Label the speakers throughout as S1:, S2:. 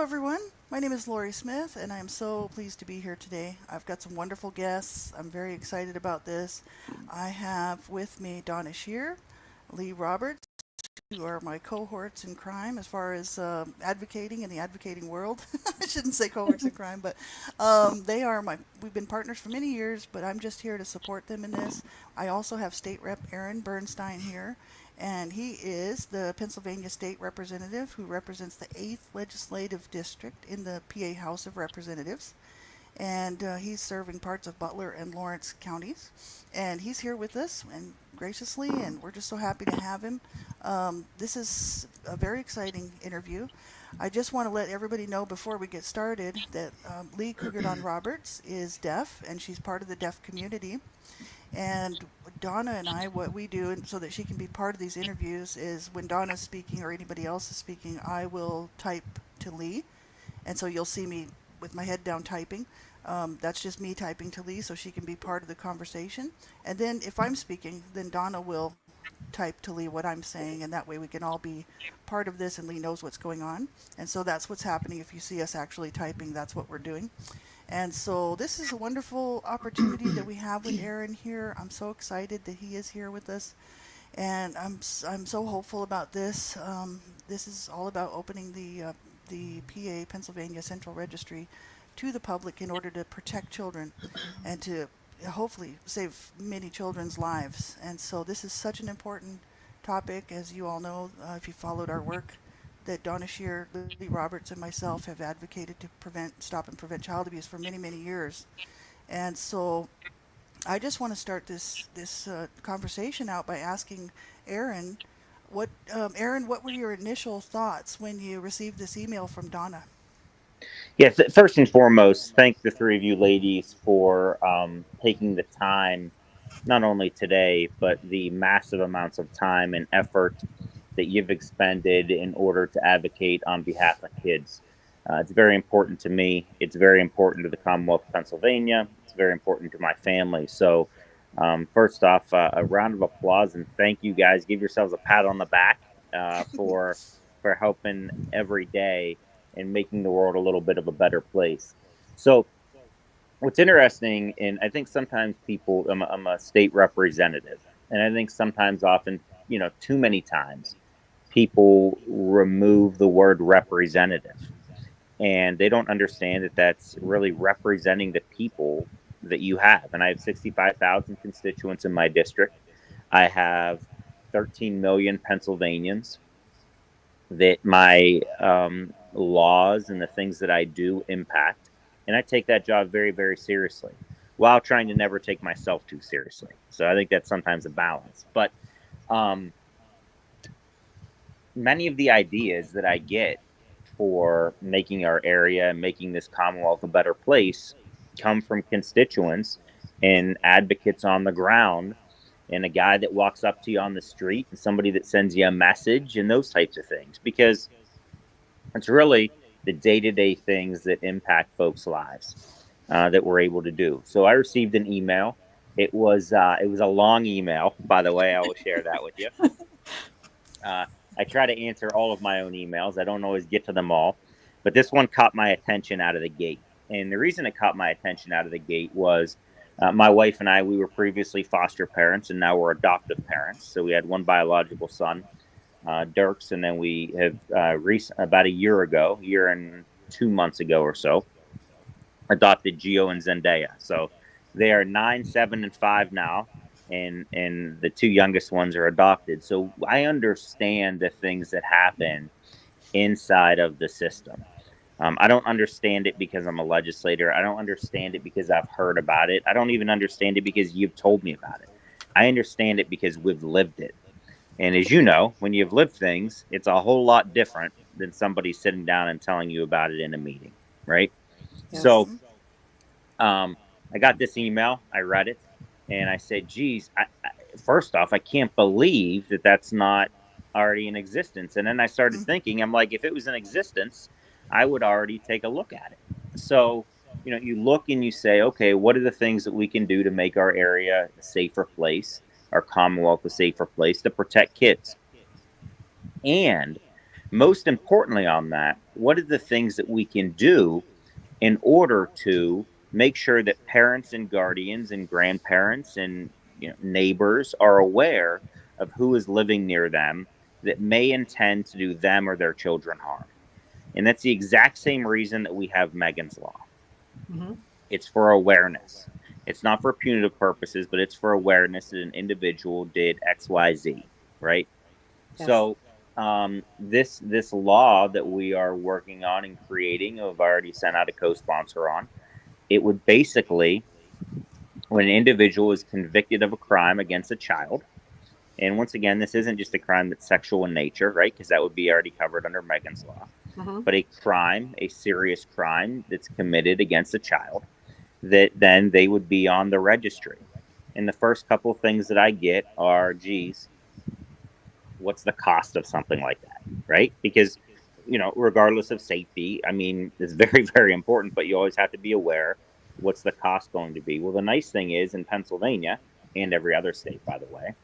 S1: everyone. My name is Lori Smith, and I'm so pleased to be here today. I've got some wonderful guests. I'm very excited about this. I have with me Donna Kshir, Lee Roberts, who are my cohorts in crime as far as advocating in the advocating world. I shouldn't say cohorts in crime, but they are my. We've been partners for many years, but I'm just here to support them in this. I also have State Rep Aaron Bernstine here, and he is the Pennsylvania State Representative who represents the 8th Legislative District in the PA House of Representatives, and he's serving parts of Butler and Lawrence counties. And he's here with us and graciously, and we're just so happy to have him. This is a very exciting interview. I just want to let everybody know before we get started that Lee Kruger Roberts is deaf, and she's part of the deaf community. And Donna and I, what we do, and so that she can be part of these interviews, is when Donna's speaking or anybody else is speaking, I will type to Lee, and so you'll see me with my head down typing. That's just me typing to Lee so she can be part of the conversation. And then if I'm speaking, then Donna will type to Lee what I'm saying, and that way we can all be part of this and Lee knows what's going on. And so that's what's happening. If you see us actually typing, that's what we're doing. And so this is a wonderful opportunity that we have with Aaron here. I'm so excited that he is here with us, and I'm so hopeful about this. This is all about opening the PA Pennsylvania Central Registry to the public in order to protect children and to hopefully save many children's lives. And so this is such an important topic, as you all know, if you followed our work, that Donna Kshir, Lee Roberts, and myself have advocated to stop and prevent child abuse for many, many years. And so I just want to start this conversation out by asking Aaron, Aaron, what were your initial thoughts when you received this email from Donna?
S2: Yes, first and foremost, thank the three of you ladies for taking the time, not only today, but the massive amounts of time and effort that you've expended in order to advocate on behalf of kids. It's very important to me. It's very important to the Commonwealth of Pennsylvania. It's very important to my family. So, first off, a round of applause and thank you guys. Give yourselves a pat on the back for helping every day and making the world a little bit of a better place. So, what's interesting, and I think sometimes people, I'm a state representative, and I think sometimes, often, too many times, people remove the word representative, and they don't understand that that's really representing the people that you have. And I have 65,000 constituents in my district. I have 13 million Pennsylvanians that my laws and the things that I do impact. And I take that job very, very seriously while trying to never take myself too seriously. So I think that's sometimes a balance. But many of the ideas that I get for making our area and making this Commonwealth a better place come from constituents and advocates on the ground, and a guy that walks up to you on the street, and somebody that sends you a message, and those types of things, because it's really the day-to-day things that impact folks' lives that we're able to do. So I received an email. It was a long email, by the way. I will share that with you. I try to answer all of my own emails. I don't always get to them all, but this one caught my attention out of the gate. And the reason it caught my attention out of the gate was my wife and I, we were previously foster parents, and now we're adoptive parents. So we had one biological son, Dirks, and then we have about a year and 2 months ago or so, adopted Gio and Zendaya. So they are 9, 7, and 5 now, and the two youngest ones are adopted. So I understand the things that happen inside of the system. I don't understand it because I'm a legislator. I don't understand it because I've heard about it. I don't even understand it because you've told me about it. I understand it because we've lived it. And as you know, when you've lived things, it's a whole lot different than somebody sitting down and telling you about it in a meeting, right?
S1: Yes.
S2: So I got this email. I read it. And I said, geez, first off, I can't believe that that's not already in existence. And then I started thinking, I'm like, if it was in existence, I would already take a look at it. So, you look and you say, okay, what are the things that we can do to make our area a safer place, our Commonwealth a safer place to protect kids? And Most importantly, on that, what are the things that we can do in order to make sure that parents and guardians and grandparents and neighbors are aware of who is living near them that may intend to do them or their children harm. And that's the exact same reason that we have Megan's Law.
S3: Mm-hmm.
S2: It's for awareness. It's not for punitive purposes, but it's for awareness that an individual did XYZ, right?
S3: Yes.
S2: So this law that we are working on and creating, I've already sent out a co-sponsor on. It would basically, when an individual is convicted of a crime against a child, and once again, this isn't just a crime that's sexual in nature, right? Because that would be already covered under Megan's Law.
S3: Mm-hmm.
S2: But a crime, a serious crime that's committed against a child, that then they would be on the registry. And the first couple of things that I get are, geez, what's the cost of something like that, right? Because, regardless of safety, I mean, it's very, very important, but you always have to be aware what's the cost going to be. Well, the nice thing is in Pennsylvania and every other state, by the way,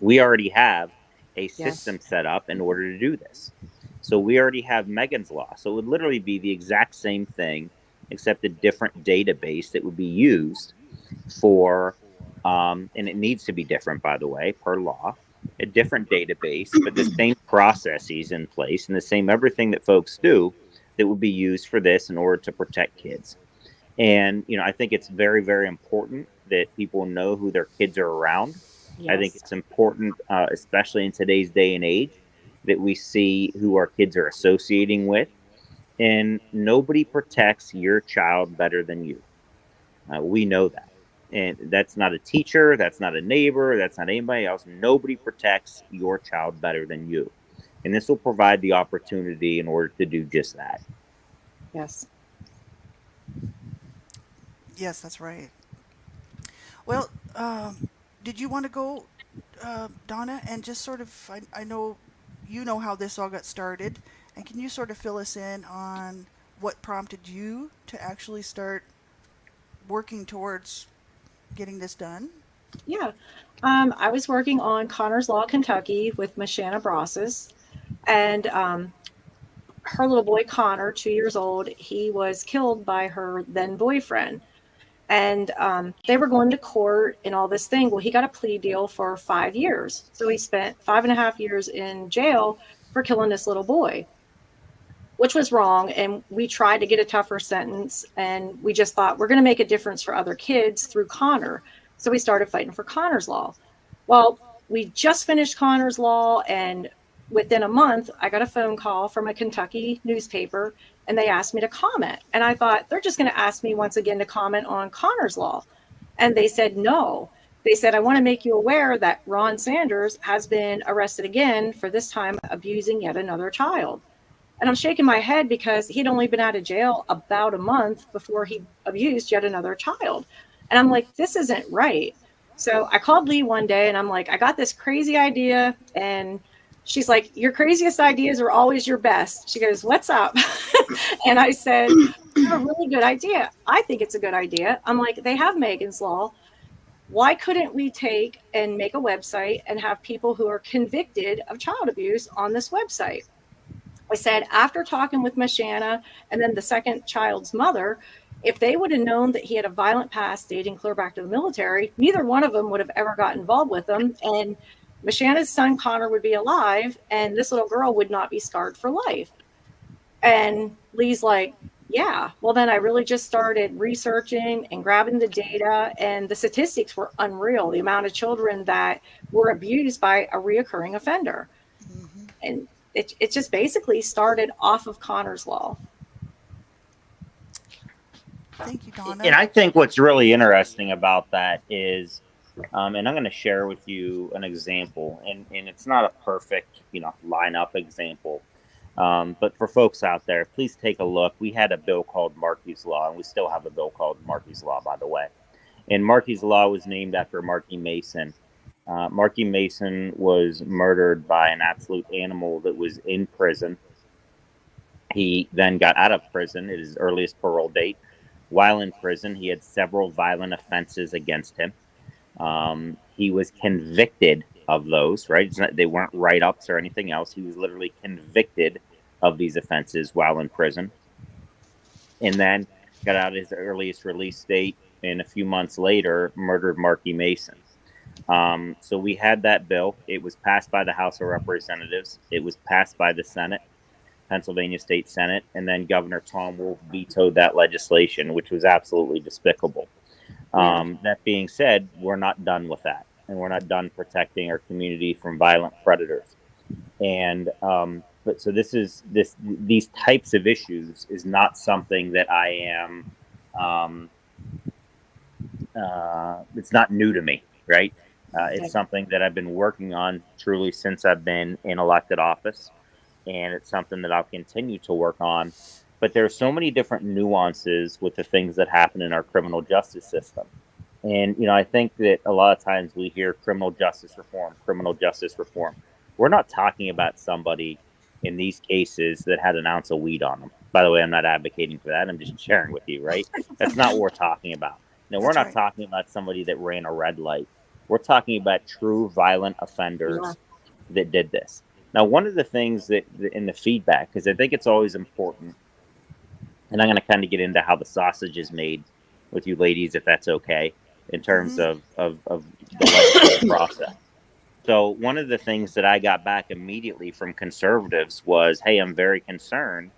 S2: we already have a system set up in order to do this. So we already have Megan's Law. So it would literally be the exact same thing, except a different database that would be used for, and it needs to be different, by the way, per law, a different database, but the same processes in place and the same everything that folks do that would be used for this in order to protect kids. And, I think it's very, very important that people know who their kids are around.
S3: Yes.
S2: I think it's important, especially in today's day and age, that we see who our kids are associating with. And nobody protects your child better than you. We know that. And that's not a teacher, that's not a neighbor, that's not anybody else. Nobody protects your child better than you. And this will provide the opportunity in order to do just that.
S3: Yes.
S1: Yes, that's right. Well, did you want to go, Donna, and just sort of, I know you know how this all got started, and can you sort of fill us in on what prompted you to actually start working towards getting this done?
S3: Yeah. I was working on Connor's Law, Kentucky with Miss Shanna Brosses, and her little boy, Connor, 2 years old, he was killed by her then boyfriend. And they were going to court and all this thing. Well, he got a plea deal for 5 years. So he spent 5.5 years in jail for killing this little boy, which was wrong. And we tried to get a tougher sentence. And we just thought we're going to make a difference for other kids through Connor. So we started fighting for Connor's Law. Well, we just finished Connor's Law, and within a month, I got a phone call from a Kentucky newspaper, and they asked me to comment. And I thought, they're just going to ask me once again to comment on Connor's Law. And they said, no. They said, I want to make you aware that Ron Sanders has been arrested again for this time abusing yet another child. And I'm shaking my head because he'd only been out of jail about a month before he abused yet another child. And I'm like, this isn't right. So I called Lee one day and I'm like, I got this crazy idea. And she's like, your craziest ideas are always your best. She goes, what's up? And I said, I have a really good idea. I think it's a good idea. I'm like, they have Megan's Law. Why couldn't we take and make a website and have people who are convicted of child abuse on this website? I said, after talking with Miss Shanna and then the second child's mother, if they would have known that he had a violent past dating clear back to the military, neither one of them would have ever got involved with him. And Miss Shanna's son, Connor, would be alive, and this little girl would not be scarred for life. And Lee's like, yeah. Well, then I really just started researching and grabbing the data, and the statistics were unreal. The amount of children that were abused by a reoccurring offender.
S1: Mm-hmm.
S3: And it just basically started off of Connor's Law.
S1: Thank you, Donna.
S2: And I think what's really interesting about that is, and I'm going to share with you an example, and it's not a perfect, line-up example, but for folks out there, please take a look. We had a bill called Markey's Law, and we still have a bill called Markey's Law, by the way. And Markey's Law was named after Markey Mason. Markey Mason was murdered by an absolute animal that was in prison. He then got out of prison at his earliest parole date. While in prison, he had several violent offenses against him. He was convicted of those, right? It's not, they weren't write ups or anything else. He was literally convicted of these offenses while in prison, and then got out at his earliest release date, and a few months later murdered Marky Mason. So we had that bill. It was passed by the House of Representatives. It was passed by the Senate, Pennsylvania State Senate, and then Governor Tom Wolf vetoed that legislation, which was absolutely despicable.
S3: Yeah.
S2: That being said, we're not done with that, and we're not done protecting our community from violent predators. And but so these types of issues is not something that I am. Um, it's not new to me, right? It's something that I've been working on truly since I've been in elected office, and it's something that I'll continue to work on. But there are so many different nuances with the things that happen in our criminal justice system. And, I think that a lot of times we hear criminal justice reform, criminal justice reform. We're not talking about somebody in these cases that had an ounce of weed on them. By the way, I'm not advocating for that. I'm just sharing with you, right? That's not what we're talking about. No, we're
S1: That's
S2: not
S1: right.
S2: talking about somebody that ran a red light. We're talking about true violent
S3: Yeah.
S2: offenders that did this. Now, one of the things that in the feedback, because I think it's always important, and I'm going to kind of get into how the sausage is made with you ladies, if that's okay, in terms
S1: Mm-hmm.
S2: of the legislative process. So, one of the things that I got back immediately from conservatives was, hey, I'm very concerned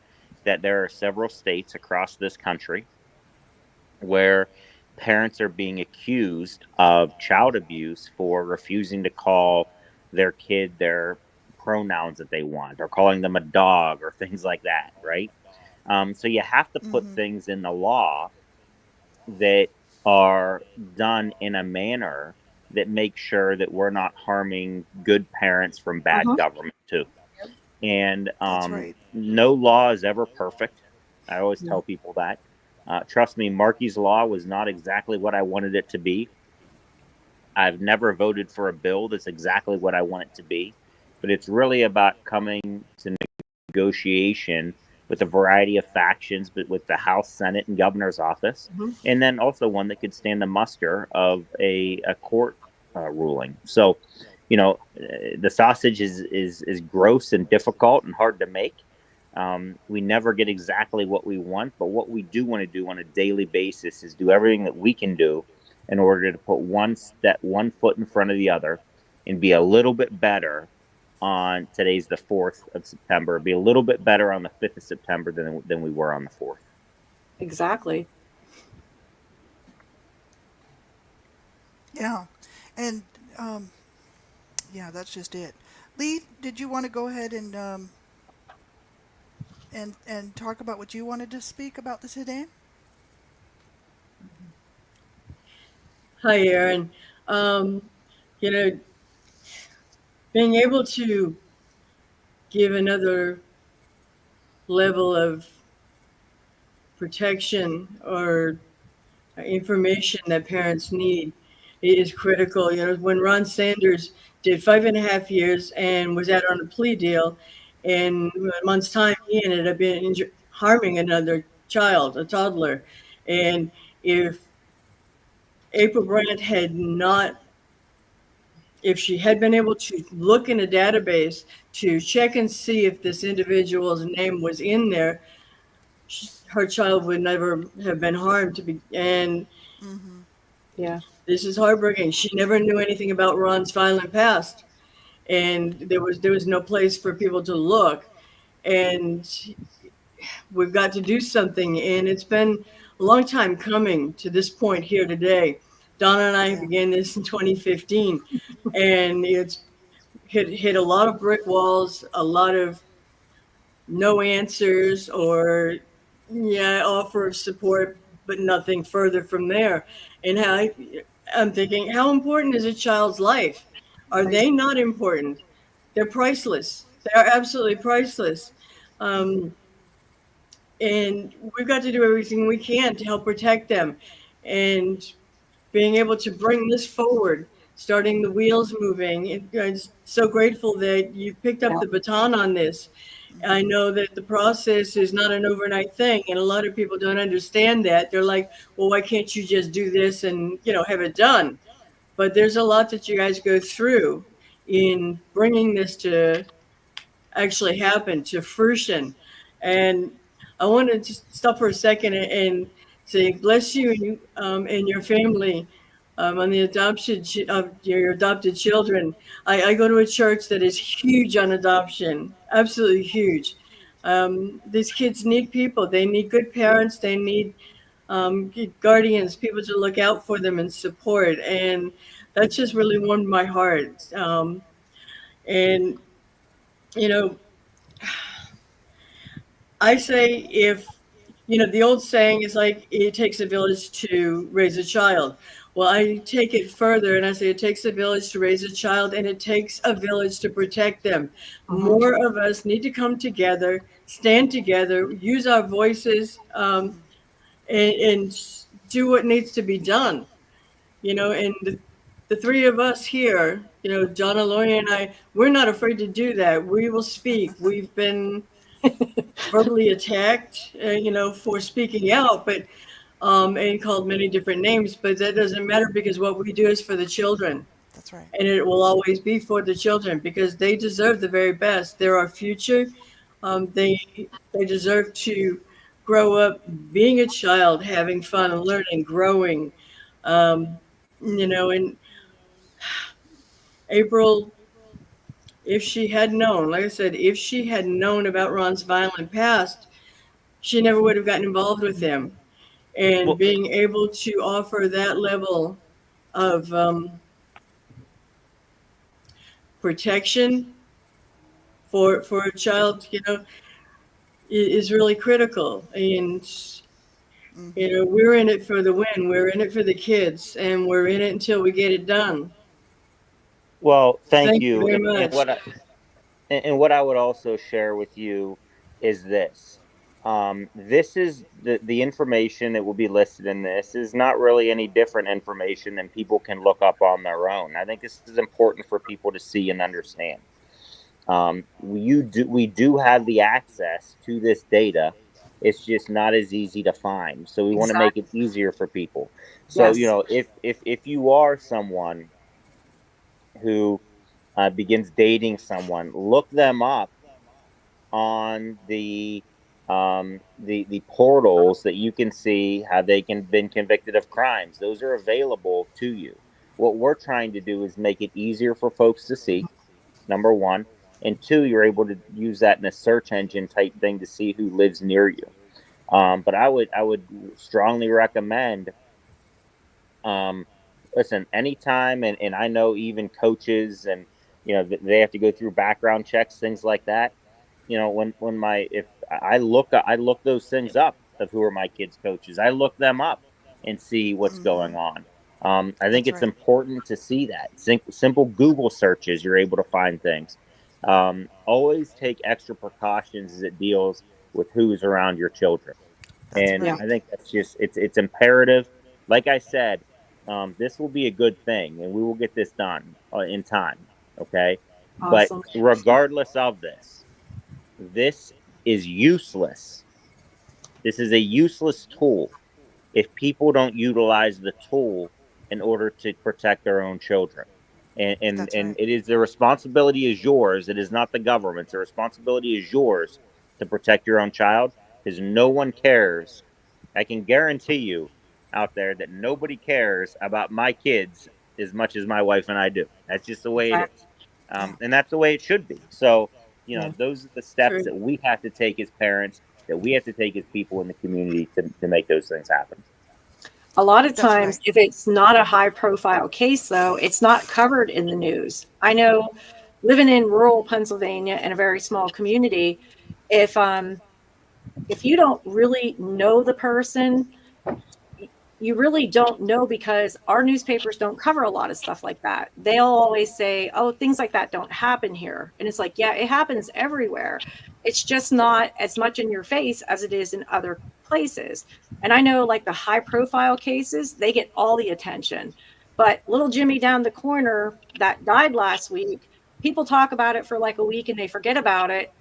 S2: that there are several states across this country where parents are being accused of child abuse for refusing to call their kid their pronouns that they want, or calling them a dog, or things like that, right? So you have to put
S1: Mm-hmm.
S2: things in the law that are done in a manner that makes sure that we're not harming good parents from bad
S3: Uh-huh.
S2: government too. And
S1: That's right.
S2: no law is ever perfect. I always
S3: Yeah.
S2: tell people that. Trust me, Markey's Law was not exactly what I wanted it to be. I've never voted for a bill that's exactly what I want it to be, but it's really about coming to negotiation with a variety of factions, but with the House, Senate, and Governor's office,
S3: Mhm.
S2: and then also one that could stand the muster of a court ruling. So, the sausage is gross and difficult and hard to make. We never get exactly what we want, but what we do want to do on a daily basis is do everything that we can do in order to put one foot in front of the other, and be a little bit better on today's the 4th of September, be a little bit better on the 5th of September than we were on the 4th.
S3: Exactly.
S1: Yeah. And um, yeah, that's just it. Lee, did you want to go ahead and talk about what you wanted to speak about this today?
S4: Hi, Aaron. Um, you know, being able to give another level of protection or information that parents need is critical. When Ron Sanders did 5.5 years and was out on a plea deal, in a month's time, he ended up harming another child, a toddler. And if April Brandt had not if she had been able to look in a database to check and see if this individual's name was in there, her child would never have been harmed. And
S1: Mm-hmm.
S3: Yeah.
S4: this is heartbreaking. She never knew anything about Ron's violent past, and there was no place for people to look. And we've got to do something. And it's been a long time coming to this point here today. Donna and I
S1: Yeah.
S4: began this in 2015, and it's hit a lot of brick walls, a lot of no answers, or yeah, offer of support, but nothing further from there. And I'm thinking, how important is a child's life? Are
S3: Right.
S4: they not important? They're priceless. They are absolutely priceless.
S1: Mm-hmm.
S4: Um, and we've got to do everything we can to help protect them. And being able to bring this forward, starting the wheels moving. I'm so grateful that you picked up
S3: Yeah.
S4: the baton on this. I
S1: Mm-hmm.
S4: know that the process is not an overnight thing, and a lot of people don't understand that. They're like, well, why can't you just do this and have it done? But there's a lot that you guys go through, in bringing this to actually happen, to fruition. And I want to just stop for a second and say, bless you and your family on the adoption of your adopted children. I go to a church that is huge on adoption, absolutely huge. These kids need people. They need good parents. They need guardians, people to look out for them and support. And that just really warmed my heart. And, you know, I say if, the old saying is like, it takes a village to raise a child. Well, I take it further and I say it takes a village to raise a child and it takes a village to protect them.
S3: Mm-hmm.
S4: More of us need to come together, stand together, use our voices, and do what needs to be done. And the three of us here, Donna, Lori, and I, we're not afraid to do that. We will speak. We've been verbally attacked, for speaking out, but and called many different names. But that doesn't matter because what we do is for the children,
S1: That's right.
S4: and it will always be for the children because they deserve the very best. They're our future. They deserve to grow up being a child, having fun, and learning, growing. And April, if she had known, like I said, if she had known about Ron's violent past, she never would have gotten involved with him. And
S2: Well,
S4: being able to offer that level of protection for a child, is really critical. And
S1: Mm-hmm.
S4: we're in it for the win. We're in it for the kids, and we're in it until we get it done.
S2: well, thank
S4: Thank you
S2: you.
S4: very
S2: And
S4: much.
S2: what I would also share with you is this. This is the information that will be listed in this is not really any different information than people can look up on their own. I think this is important for people to see and understand. We do have the access to this data. It's just not as easy to find. So we want to make it
S3: Exactly.
S2: easier for people. So
S3: Yes.
S2: if you are someone who begins dating someone, look them up on the portals that you can see how they can been convicted of crimes. Those are available to you. What we're trying to do is make it easier for folks to see. Number one, and two, you're able to use that in a search engine type thing to see who lives near you. But I would strongly recommend um, listen, anytime, and I know even coaches and they have to go through background checks, things like that. When my if I look those things up of who are my kids' coaches, I look them up and see what's
S1: Mm-hmm.
S2: going on. I think
S1: That's
S2: it's
S1: right.
S2: important to see that simple Google searches, you're able to find things. Always take extra precautions as it deals with who's around your children.
S1: That's
S2: And
S3: Yeah.
S1: right.
S2: I think that's just it's imperative. Like I said, this will be a good thing, and we will get this done in time. Okay, but
S3: Awesome.
S2: regardless of this, this is useless. This is a useless tool if people don't utilize the tool in order to protect their own children.
S1: That's
S2: And
S1: right.
S2: it is the responsibility is yours. It is not the government's. The responsibility is yours to protect your own child because no one cares. I can guarantee you out there that nobody cares about my kids as much as my wife and I do. That's just the way it
S3: Exactly.
S2: is.
S1: Yeah.
S2: And that's the way it should be. So,
S3: Yeah.
S2: those are the steps
S4: True.
S2: that we have to take as parents, that we have to take as people in the community to make those things happen.
S3: A lot of
S1: That's
S3: times,
S1: right.
S3: if it's not a high profile case, though, it's not covered in the news. I know living in rural Pennsylvania in a very small community, if if you don't really know the person, you really don't know because our newspapers don't cover a lot of stuff like that. They'll always say, oh, things like that don't happen here. And it's like, yeah, it happens everywhere. It's just not as much in your face as it is in other places. And I know like the high profile cases, they get all the attention. But little Jimmy down the corner that died last week, people talk about it for like a week and they forget about it.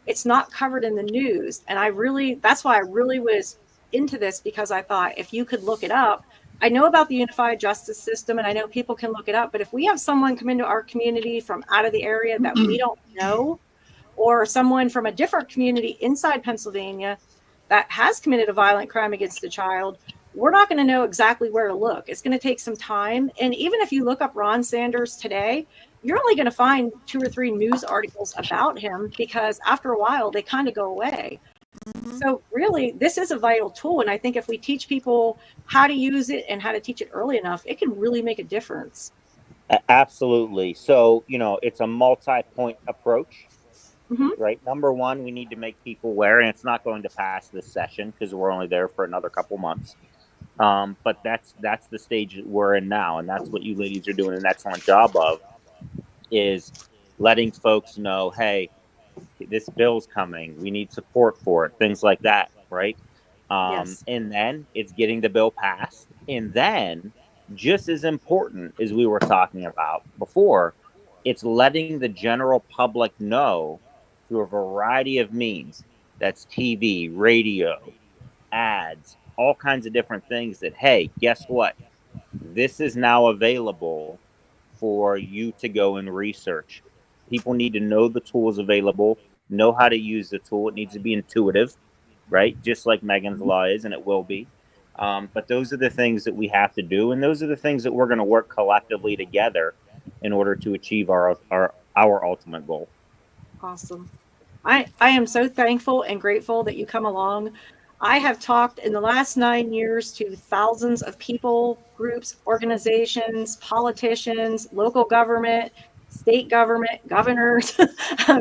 S3: It's not covered in the news. And that's why I really was into this because I thought if you could look it up, I know about the unified justice system, and I know people can look it up, but if we have someone come into our community from out of the area that we don't know, or someone from a different community inside Pennsylvania that has committed a violent crime against a child, we're not going to know exactly where to look. It's going to take some time. And even if you look up Ron Sanders today, you're only going to find 2 or 3 news articles about him, because after a while they kind of go away.
S1: Mm-hmm.
S3: So really, this is a vital tool. And I think if we teach people how to use it and how to teach it early enough, it can really make a difference.
S2: Absolutely. So, it's a multi-point approach,
S3: Mm-hmm.
S2: right? Number one, we need to make people aware, and it's not going to pass this session because we're only there for another couple months. But that's the stage that we're in now, and that's what you ladies are doing an excellent job of, is letting folks know, hey, this bill's coming. We need support for it. Things like that, right?
S3: Yes.
S2: And then it's getting the bill passed. And then, just as important as we were talking about before, it's letting the general public know through a variety of means. That's TV, radio, ads, all kinds of different things that, hey, guess what? This is now available for you to go and research. People need to know the tools available, know how to use the tool. It needs to be intuitive, right? Just like Megan's Law is, and it will be. But those are the things that we have to do, and those are the things that we're going to work collectively together in order to achieve our ultimate goal.
S3: Awesome. I am so thankful and grateful that you come along. I have talked in the last 9 years to thousands of people, groups, organizations, politicians, local government, state government, governors,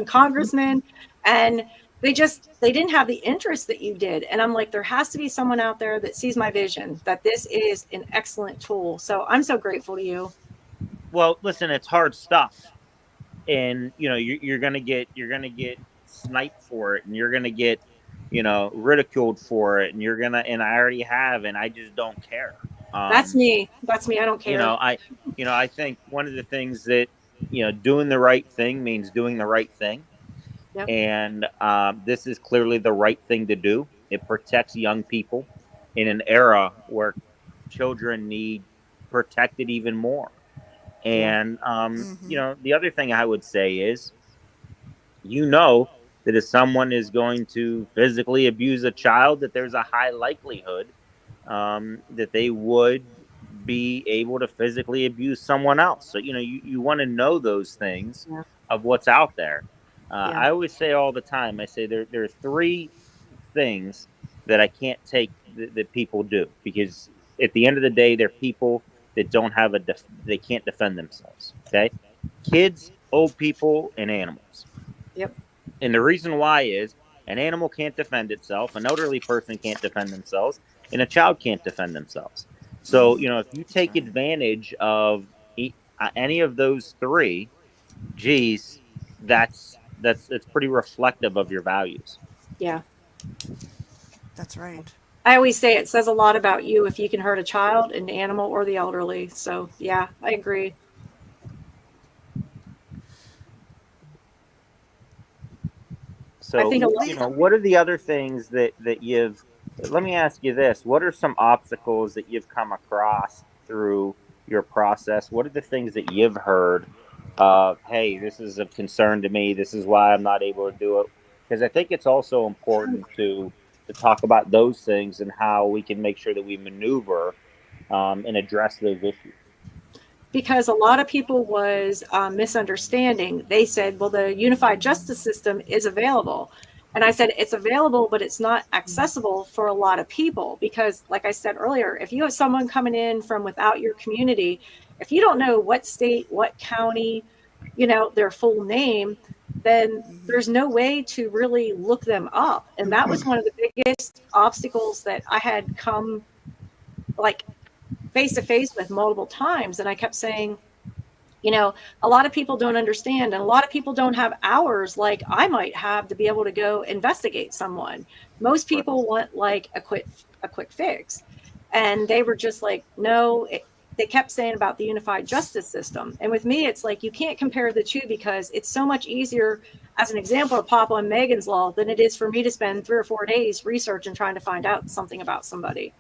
S3: congressmen, and they didn't have the interest that you did. And I'm like, there has to be someone out there that sees my vision, that this is an excellent tool. So I'm so grateful to you.
S2: Well, listen, it's hard stuff, and you're gonna get sniped for it, and you're gonna get ridiculed for it, and I already have, and I just don't care.
S3: That's me. That's me. I don't care.
S2: I think one of the things that doing the right thing means doing the right thing.
S3: Yep.
S2: And this is clearly the right thing to do. It protects young people in an era where children need protected even more. And
S1: Mm-hmm.
S2: the other thing I would say is, that if someone is going to physically abuse a child, that there's a high likelihood that they would be able to physically abuse someone else. So you want to know those things
S3: Yeah.
S2: of what's out there.
S3: Yeah.
S2: I always say all the time, I say there are 3 things that I can't take that people do, because at the end of the day, they're people that don't have they can't defend themselves. Okay, kids, old people, and animals.
S3: Yep.
S2: And the reason why is an animal can't defend itself, an elderly person can't defend themselves, and a child can't defend themselves. So
S1: Mm-hmm.
S2: if you
S1: That's
S2: take
S1: right.
S2: advantage of any of those 3, geez, that's pretty reflective of your values.
S3: Yeah.
S1: That's right.
S3: I always say it says a lot about you if you can hurt a child, an animal, or the elderly. So, yeah, I agree. I
S2: So,
S3: think a lot.
S1: Lee,
S2: what are the other things that you've? Let me ask you this: what are some obstacles that you've come across through your process? What are the things that you've heard of? Hey, this is of concern to me. This is why I'm not able to do it. Because I think it's also important to talk about those things and how we can make sure that we maneuver and address those issues.
S3: Because a lot of people was misunderstanding. They said, well, the unified justice system is available. And I said, it's available, but it's not accessible for a lot of people. Because, like I said earlier, if you have someone coming in from without your community, if you don't know what state, what county, their full name, then
S1: mm-hmm.
S3: there's no way to really look them up. And that was one of the biggest obstacles that I had come like face to face with multiple times. And I kept saying, a lot of people don't understand, and a lot of people don't have hours like I might have to be able to go investigate someone. Most people want like a quick fix. And they were just like, no, they kept saying about the unified justice system. And with me, it's like, you can't compare the two, because it's so much easier, as an example, to pop on Megan's Law than it is for me to spend 3 or 4 days researching, trying to find out something about somebody.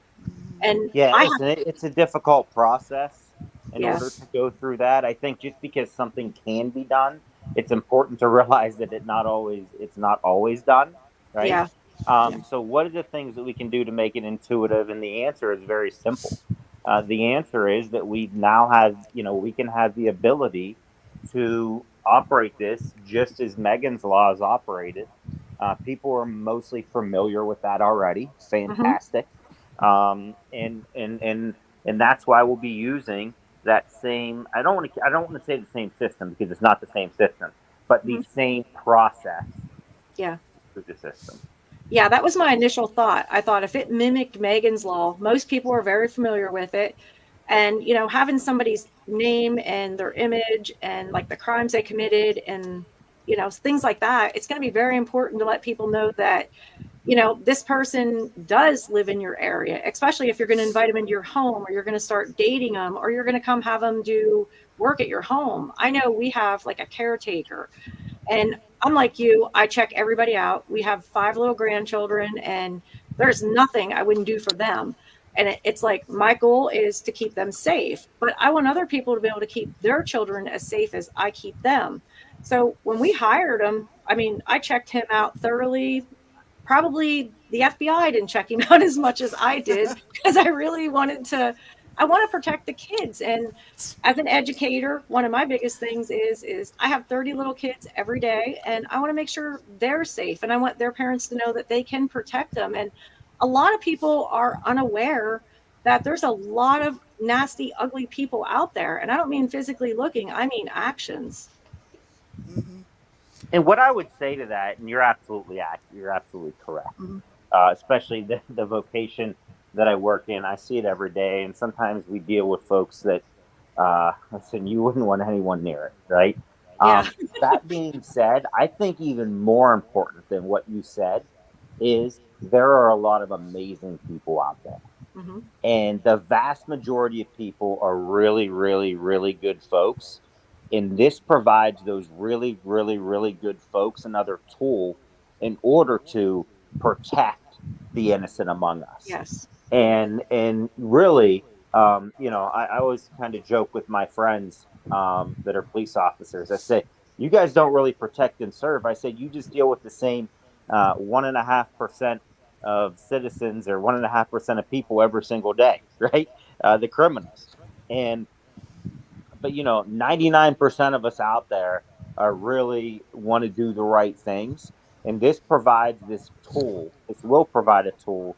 S3: And
S2: Yeah,
S3: I have,
S2: listen, it's a difficult process in
S3: yeah,
S2: order to go through that. I think just because something can be done, it's important to realize that it's not always done, right?
S3: yeah, yeah.
S2: So what are the things that we can do to make it intuitive? And the answer is very simple. The answer is that we now have, we can have the ability to operate this just as Megan's law is operated. People are mostly familiar with that already.
S3: Hmm.
S2: Fantastic. And that's why we'll be using that same. I don't want to say the same system because it's not the same system, but the
S3: Hmm.
S2: same process
S3: Yeah.
S2: through the system.
S3: Yeah, that was my initial thought. I thought if it mimicked Megan's Law, most people are very familiar with it. And, having somebody's name and their image and like the crimes they committed and, things like that, it's going to be very important to let people know that, this person does live in your area, especially if you're going to invite them into your home or you're going to start dating them or you're going to come have them do work at your home. I know we have like a caretaker. And unlike you, I check everybody out. We have 5 little grandchildren, and there's nothing I wouldn't do for them. And it's like my goal is to keep them safe, but I want other people to be able to keep their children as safe as I keep them. So when we hired him, I mean, I checked him out thoroughly. Probably the FBI didn't check him out as much as I did because I really I want to protect the kids. And as an educator, one of my biggest things is I have 30 little kids every day and I want to make sure they're safe and I want their parents to know that they can protect them. And a lot of people are unaware that there's a lot of nasty, ugly people out there. And I don't mean physically looking, I mean actions.
S1: Hmm.
S2: And what I would say to that, and you're absolutely correct.
S4: Mhm.
S2: Especially the vocation that I work in, I see it every day, and sometimes we deal with folks that, listen, you wouldn't want anyone near it, right?
S3: Yeah.
S2: That being said, I think even more important than what you said is there are a lot of amazing people out there.
S3: Hmm.
S2: And the vast majority of people are really, really, really good folks. And this provides those really, really, really good folks another tool in order to protect the innocent among us.
S3: Yes.
S2: And really, I always kind of joke with my friends that are police officers. I say, you guys don't really protect and serve. I say, you just deal with the same 1.5% of citizens or 1.5% of people every single day, right? The criminals. And but 99% of us out there are really want to do the right things, and this provides this tool. This will provide a tool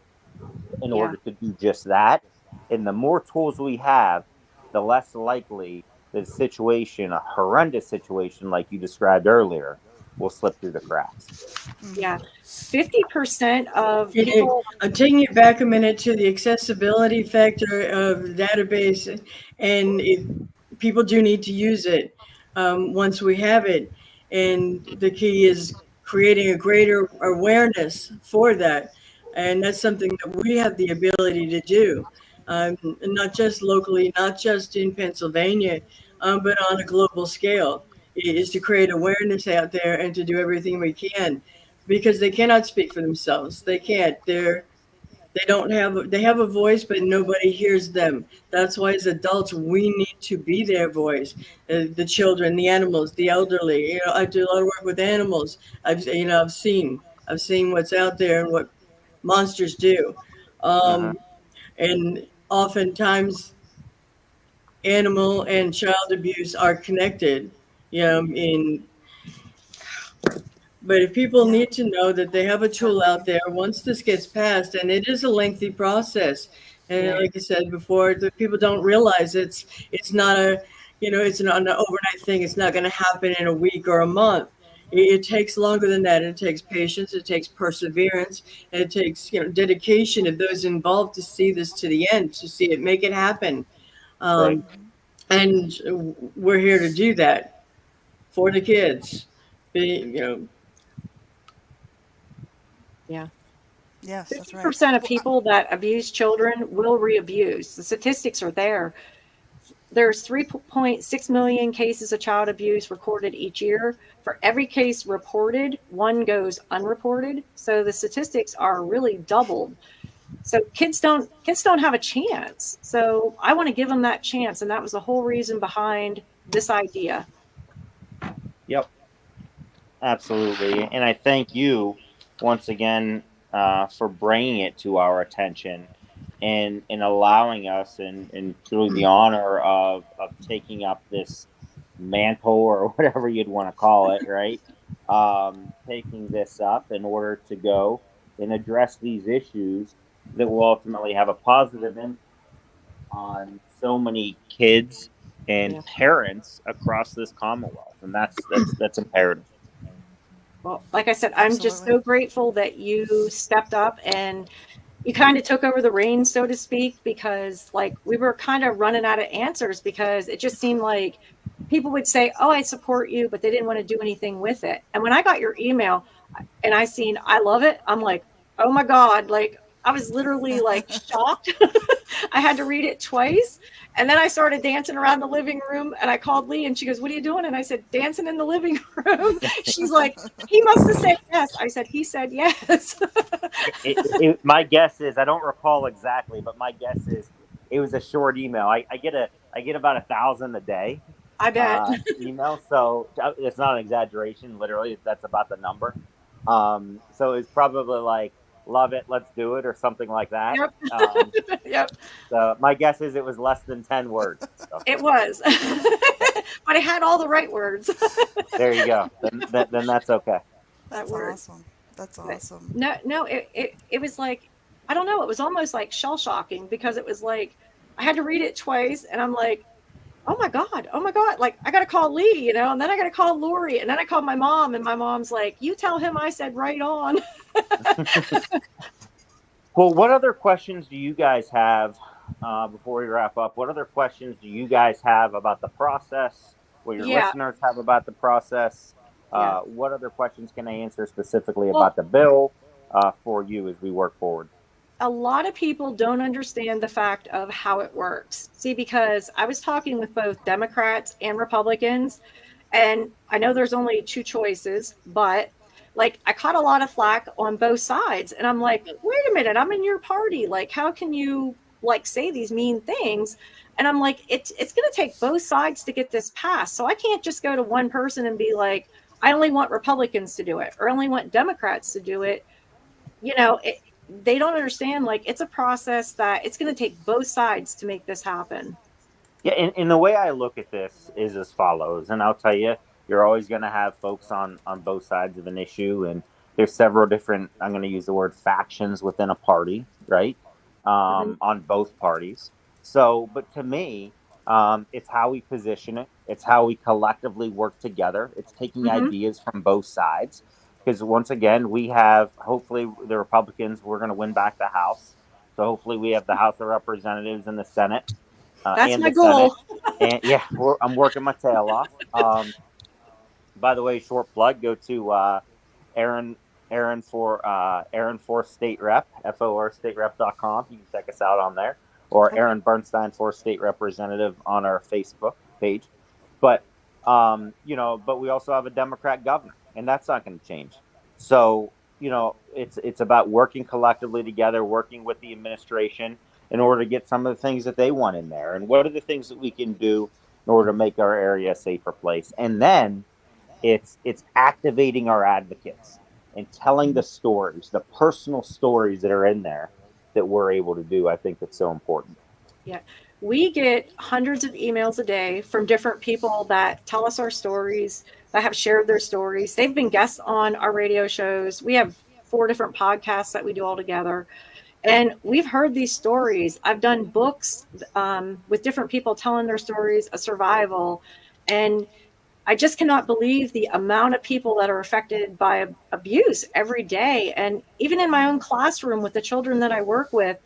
S2: in
S3: Yeah.
S2: order to do just that. And the more tools we have, the less likely the situation, a horrendous situation like you described earlier, will slip through the cracks.
S3: Yeah.
S1: Hmm.
S3: 50% of
S4: It-
S3: people,
S4: I'm taking it back a minute to the accessibility factor of the database, and people do need to use it once we have it. And the key is creating a greater awareness for that. And that's something that we have the ability to do, and not just locally, not just in Pennsylvania, but on a global scale, is to create awareness out there and to do everything we can because they cannot speak for themselves. They can't. They have a voice, but nobody hears them. That's why as adults we need to be their voice. The children, the animals, the elderly. I do a lot of work with animals. I've seen what's out there and what monsters do,
S2: Uh-huh.
S4: um, and oftentimes animal and child abuse are connected. In But if people
S1: Yeah,
S4: need to know that they have a tool out
S1: exactly.
S4: there once this gets passed, and it is a lengthy process, and
S3: yeah,
S4: like I said before, the people don't realize it's not it's not an overnight thing. It's not going to happen in a week or a month. It takes longer than that. It takes patience. It takes perseverance. And it takes dedication of those involved to see this to the end, to see it make it happen.
S2: Right.
S4: Um, and we're here to do that for the kids. Be, you know,
S3: yeah.
S1: Yes, that's right.
S3: 50% of
S1: Well,
S3: people that abuse children will re-abuse. The statistics are there. There's 3.6 million cases of child abuse recorded each year. For every case reported, one goes unreported. So the statistics are really doubled. So kids don't have a chance. So I want to give them that chance, and that was the whole reason behind this idea.
S2: Yep, absolutely. And I thank you once again for bringing it to our attention and allowing us and truly the honor of taking up this mantle or whatever you'd want to call it, right? Taking this up in order to go and address these issues that will ultimately have a positive impact on so many kids and
S3: Yeah.
S2: parents across this Commonwealth, and that's imperative.
S3: Well, like I said, I'm just
S1: Absolutely.
S3: so grateful that you stepped up and you kind of took over the reins, so to speak, because like we were kind of running out of answers because it just seemed like people would say, "Oh, I support you," but they didn't want to do anything with it. And when I got your email and I seen I love it, I'm like, "Oh my God." Like I was literally like shocked. I had to read it twice. And then I started dancing around the living room and I called Lee and she goes, "What are you doing?" And I said, "Dancing in the living room." She's like, "He must have said yes." I said, "He said yes."
S2: My guess is I don't recall exactly, but my guess is it was a short email. I get about 1,000 a day
S3: I bet.
S2: email, so it's not an exaggeration. Literally, that's about the number. So it's probably like, "Love it, let's do it," or something like that.
S3: Yep. Yep.
S2: So my guess is it was less than 10 words. So
S3: It was. But I had all the right words.
S2: there you go. Then that's okay.
S3: That
S1: That's
S3: word.
S1: awesome. That's
S3: But
S1: awesome.
S3: no, it was like, I don't know, it was almost like shell shocking because it was like I had to read it twice and I'm like, oh my God, oh my God. Like I gotta call Lee, and then I gotta call Lori. And then I called my mom and my mom's like, "You tell him I said right on."
S2: Well, what other questions do you guys have before we wrap up? What other questions do you guys have about the process? What your
S3: Yeah,
S2: listeners have about the process?
S3: yeah.
S2: What other questions can I answer specifically
S3: Well,
S2: about the bill for you as we work forward?
S3: a lot of people don't understand the fact of how it works. See, because I was talking with both Democrats and Republicans, and I know there's only two choices, but like I caught a lot of flack on both sides. And I'm like, wait a minute, I'm in your party. Like, how can you like say these mean things? And I'm like, it's gonna take both sides to get this passed. So I can't just go to one person and be like, I only want Republicans to do it or only want Democrats to do it. You know, they don't understand like it's a process that it's going to take both sides to make this happen.
S2: Yeah, and the way I look at this is as follows, and I'll tell you, you're always going to have folks on both sides of an issue, and there's several different. I'm going to use the word factions within a party, right?
S3: Hmm.
S2: On both parties. So, but to me, it's how we position it. It's how we collectively work together. It's taking
S3: Hmm.
S2: ideas from both sides, because once again, we have hopefully the Republicans. We're going to win back the House, so hopefully we have the House of Representatives and the Senate
S3: That's
S2: and
S3: my
S2: the Senate.
S3: goal.
S2: And yeah, I'm working my tail off. By the way, short plug: go to Aaron Aaron for State Rep FOR staterep.com. You can check us out on there, or
S3: Okay.
S2: Aaron Bernstine for State Representative on our Facebook page. But but we also have a Democrat governor, and that's not going to change. So it's about working collectively together, working with the administration in order to get some of the things that they want in there, and what are the things that we can do in order to make our area a safer place, and then it's activating our advocates and telling the stories, the personal stories that are in there that we're able to do. I think that's so important.
S3: Yeah. We get hundreds of emails a day from different people that tell us our stories, that have shared their stories. They've been guests on our radio shows. We have 4 different podcasts that we do all together. And we've heard these stories. I've done books with different people telling their stories of survival. And I just cannot believe the amount of people that are affected by abuse every day. And even in my own classroom with the children that I work with,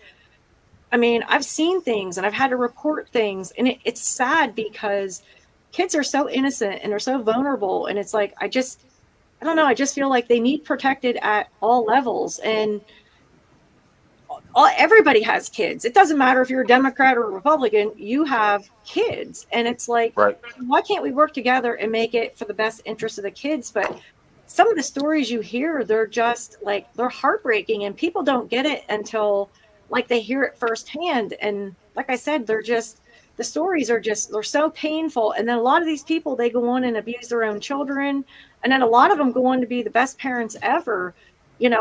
S3: I mean, I've seen things and I've had to report things. And it's sad because kids are so innocent and they're so vulnerable. And it's like, I don't know, I just feel like they need protected at all levels. And everybody has kids. It doesn't matter if you're a Democrat or a Republican, you have kids. And it's like,
S2: Right.
S3: why can't we work together and make it for the best interest of the kids? But some of the stories you hear, they're just like, they're heartbreaking and people don't get it until like they hear it firsthand. And like I said, they're just, the stories are just, they're so painful. And then a lot of these people, they go on and abuse their own children. And then a lot of them go on to be the best parents ever,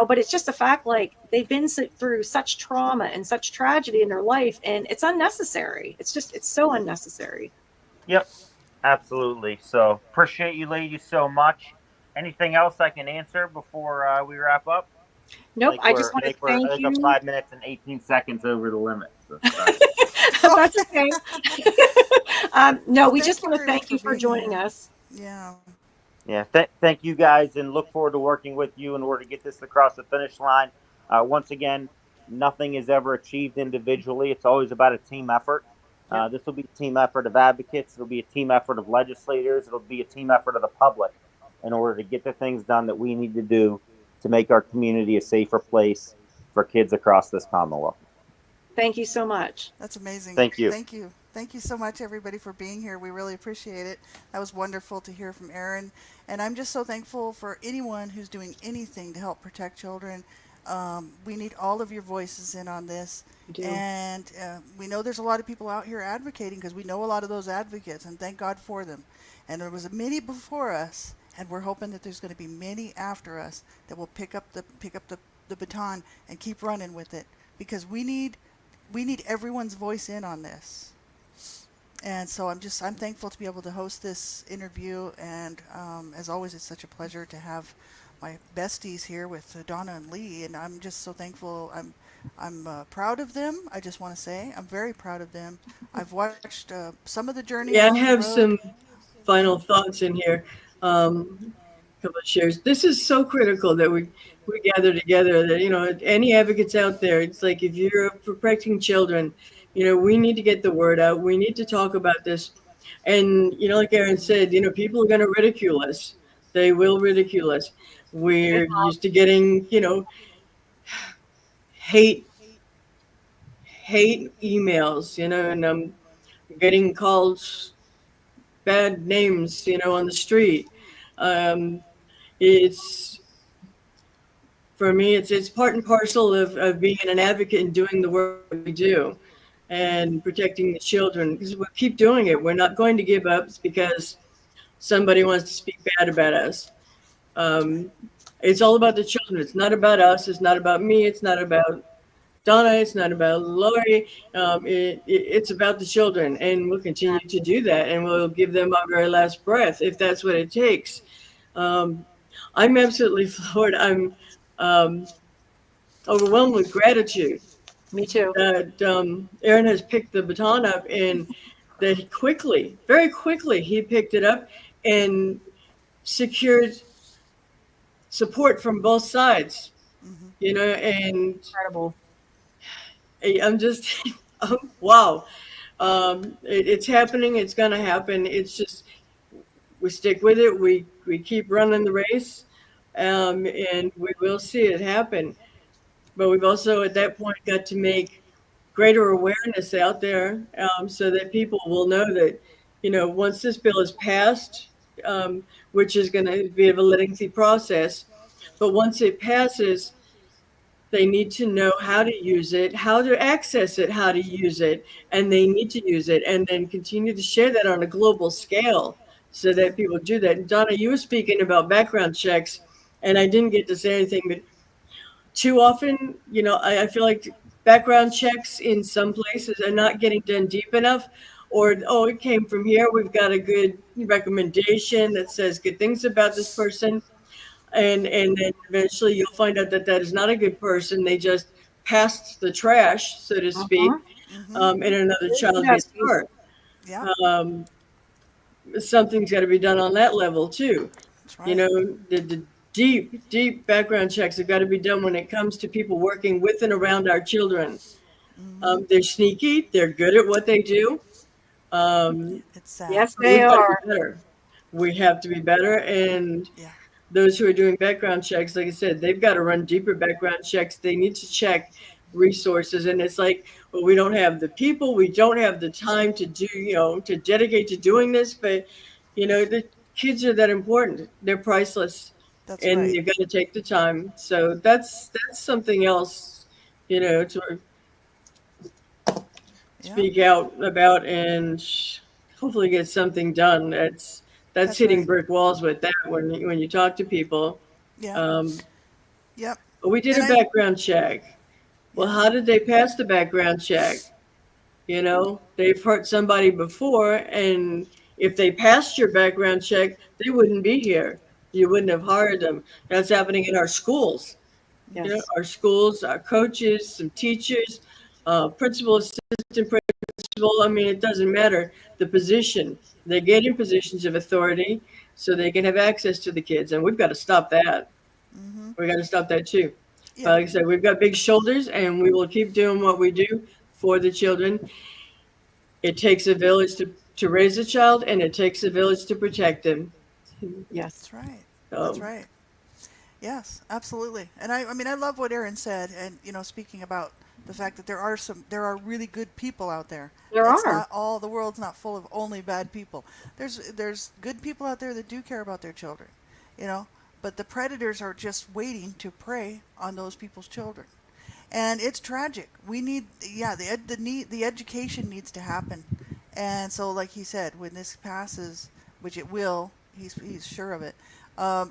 S3: but it's just a fact, like they've been through such trauma and such tragedy in their life, and it's unnecessary. It's so unnecessary.
S2: Yep, absolutely. So appreciate you ladies so much. Anything else I can answer before we wrap up?
S3: Nope. I just want to
S2: I
S3: thank
S2: think I'm
S3: you.
S2: 5 minutes and 18 seconds over the limit. So sorry.
S3: That's okay. No,
S1: Well,
S3: we
S1: thank
S3: just
S1: you
S3: want to
S1: very much
S3: thank
S1: for
S3: you for
S1: being
S3: joining
S1: here.
S3: us.
S1: Yeah.
S2: Yeah, thank you guys, and look forward to working with you in order to get this across the finish line. Once again, nothing is ever achieved individually. It's always about a team effort.
S3: Yep.
S2: This will be a team effort of advocates. It'll be a team effort of legislators. It'll be a team effort of the public in order to get the things done that we need to do to make our community a safer place for kids across this Commonwealth.
S3: Thank you so much.
S1: That's amazing.
S2: Thank you.
S1: Thank you. Thank you so much, everybody, for being here. We really appreciate it. That was wonderful to hear from Aaron. And I'm just so thankful for anyone who's doing anything to help protect children. We need all of your voices in on this.
S3: We do.
S1: And we know there's a lot of people out here advocating because we know a lot of those advocates, and thank God for them. And there was many before us, and we're hoping that there's going to be many after us that will pick up the baton and keep running with it because we need everyone's voice in on this. And so I'm thankful to be able to host this interview. And as always, it's such a pleasure to have my besties here with Donna and Lee. And I'm just so thankful. I'm proud of them. I just want to say I'm very proud of them. I've watched some of the journey
S4: Yeah, I
S1: along the
S4: have
S1: road.
S4: some final thoughts in here. Couple of shares. This is so critical that we gather together. That any advocates out there, it's like if you're protecting children, we need to get the word out. We need to talk about this, and like Aaron said, people are going to ridicule us. They will ridicule us. We're used to getting hate hate emails, and getting called bad names, on the street. Um, it's for me, it's part and parcel of being an advocate and doing the work that we do and protecting the children because we'll keep doing it. We're not going to give up because somebody wants to speak bad about us.
S1: That's right.
S4: Um, it's all about the children. It's not about us. It's not about me. It's not about Donna. It's not about Lori. It's about the children, and we'll continue to do that, and we'll give them our very last breath if that's what it takes. Um, I'm absolutely floored. I'm um, overwhelmed with gratitude
S3: Me too.
S4: that Aaron has picked the baton up and that he quickly, very quickly, he picked it up and secured support from both sides.
S1: Hmm.
S4: And
S3: Incredible.
S4: I'm just, wow. It's happening. It's going to happen. It's just we stick with it. We keep running the race, and we will see it happen. But we've also at that point got to make greater awareness out there so that people will know that once this bill is passed, which is going to be a lengthy process, but once it passes, they need to know how to use it, how to access it, how to use it, and they need to use it and then continue to share that on a global scale so that people do that. And Donna, you were speaking about background checks, and I didn't get to say anything, but too often, I feel like background checks in some places are not getting done deep enough. Or, oh, it came from here. We've got a good recommendation that says good things about this person. And then eventually you'll find out that that is not a good person. They just passed the trash, so to speak,
S3: Uh-huh.
S1: Hmm.
S4: and another child gets
S3: Nasty.
S4: hurt.
S1: Yeah,
S4: Um, Something's got to be done on that level too.
S1: that's
S4: You
S1: right.
S4: know, the deep, deep background checks have got to be done when it comes to people working with and around our children.
S1: Hmm.
S4: They're sneaky. They're good at what they do. Um,
S1: It's sad.
S3: Yes,
S4: but
S3: they
S4: we've got to be
S3: are.
S4: better. We have to be better. And
S1: Yeah,
S4: those who are doing background checks, like I said, they've got to run deeper background checks. They need to check resources. And it's like, well, we don't have the people, we don't have the time to do, to dedicate to doing this. But, the kids are that important. They're priceless.
S1: that's
S4: And
S1: right.
S4: you've got to take the time. So that's something else, to
S1: Yeah,
S4: speak out about and hopefully get something done. That's
S1: that's
S4: hitting
S1: right.
S4: brick walls with that when you talk to people.
S1: Yeah.
S4: Um,
S1: Yep.
S4: but we did
S1: And
S4: a
S1: I,
S4: background check. Well, how
S1: yes.
S4: did they pass the background check? You know, they've hurt somebody before, and if they passed your background check, they wouldn't be here. You wouldn't have hired them. That's happening in our schools. You know,
S3: Yes.
S4: our schools, our coaches, some teachers, principal, assistant principal. I mean, it doesn't matter the position. They get in positions of authority so they can have access to the kids, and we've got to stop that.
S1: Mm-hmm.
S4: We got to stop that too. But
S1: Yeah.
S4: like I said, we've got big shoulders, and we will keep doing what we do for the children. It takes a village to raise a child, and it takes a village to protect them.
S3: Yes.
S1: That's right. That's
S4: So,
S1: right. Yes, absolutely. And I mean, I love what Aaron said. And, speaking about the fact that there are really good people out there.
S3: There
S1: It's
S3: are.
S1: not all, the world's not full of only bad people. There's good people out there that do care about their children, you know, but the predators are just waiting to prey on those people's children. And it's tragic. We need, yeah, the education needs to happen. And so, like he said, when this passes, which it will, he's sure of it.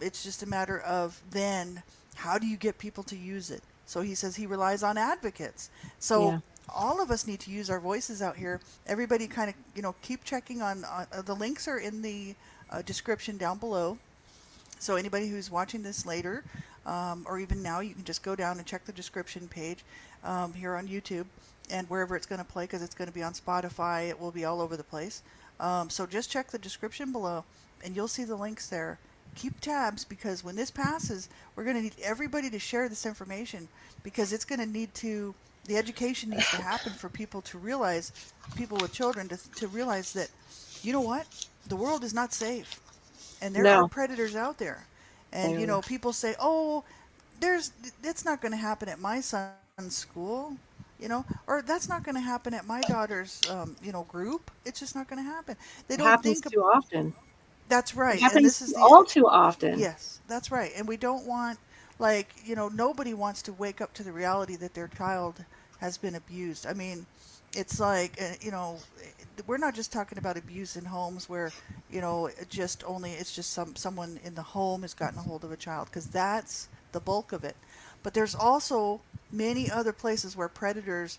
S1: It's just a matter of then how do you get people to use it? So he says he relies on advocates. So
S3: Yeah.
S1: all of us need to use our voices out here. Everybody kind of, keep checking on the links are in the description down below. So anybody who's watching this later, or even now, you can just go down and check the description page here on YouTube and wherever it's going to play, because it's going to be on Spotify. It will be all over the place. So just check the description below, and you'll see the links there. Keep tabs, because when this passes, we're going to need everybody to share this information, because it's going to need to. The education needs to happen for people to realize, people with children to realize that, you know what, the world is not safe, and there are
S3: No.
S1: predators out there. And
S3: They
S1: people say, "Oh, there's it's not going to happen at my son's school." Or that's not going to happen at my daughter's group. It's just not going to happen. They
S3: It
S1: don't
S3: happens
S1: think.
S3: too often.
S1: That's
S3: It
S1: right. And
S3: happens
S1: this is the
S3: all too often.
S1: Yes, that's right. And we don't want, like, nobody wants to wake up to the reality that their child has been abused. I mean, it's like, we're not just talking about abuse in homes where, it's just someone in the home has gotten a hold of a child, because that's the bulk of it. But there's also many other places where predators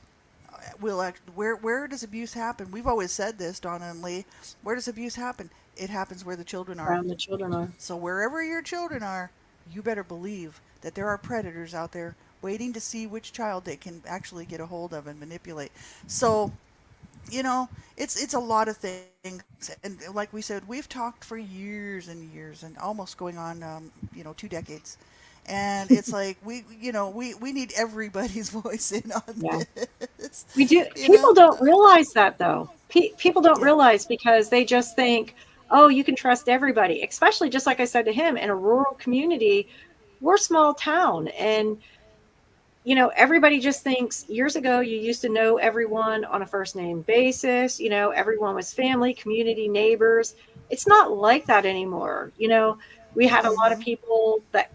S1: will act. Where does abuse happen? We've always said this, Donna and Lee. Where does abuse happen? It happens where the children are.
S3: Around the children are.
S1: So wherever your children are, you better believe that there are predators out there waiting to see which child they can actually get a hold of and manipulate. So, it's a lot of things. And like we said, we've talked for years and years, and almost going on 2 decades. And it's like we need everybody's voice in on
S3: Yeah.
S1: this.
S3: We do.
S1: You
S3: People
S1: know?
S3: don't realize that though. People don't
S1: Yeah.
S3: realize, because they just think, oh, you can trust everybody, especially just like I said to him, in a rural community. We're a small town, and everybody just thinks years ago you used to know everyone on a first name basis. Everyone was family, community, neighbors. It's not like that anymore. We had a lot of
S1: Mm-hmm.
S3: people that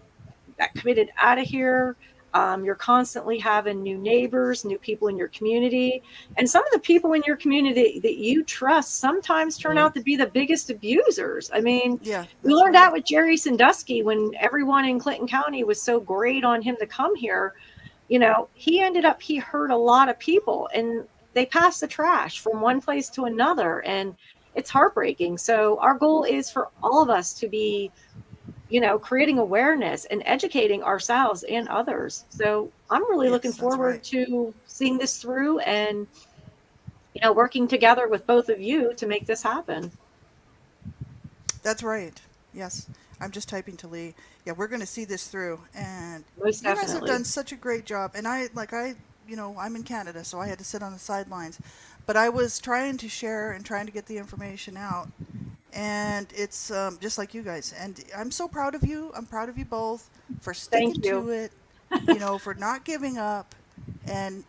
S3: committed out of here. You're constantly having new neighbors, new people in your community. And some of the people in your community that you trust sometimes turn out to be the biggest abusers. I mean,
S1: Yeah,
S3: we
S1: that's
S3: learned that
S1: right.
S3: with Jerry Sandusky when everyone in Clinton County was so great on him to come here. He hurt a lot of people, and they passed the trash from one place to another. And it's heartbreaking. So our goal is for all of us to be creating awareness and educating ourselves and others. So I'm really looking
S1: Yes, that's
S3: forward
S1: right.
S3: to seeing this through, and, working together with both of you to make this happen.
S1: That's right. Yes. I'm just typing to Lee. Yeah, we're going to see this through. And
S3: Most
S1: you guys have
S3: definitely.
S1: done such a great job. And I'm in Canada, so I had to sit on the sidelines. But I was trying to share and trying to get the information out. And it's just like you guys. And I'm so proud of you. I'm proud of you both for sticking
S3: Thank you.
S1: to it, for not giving up. And,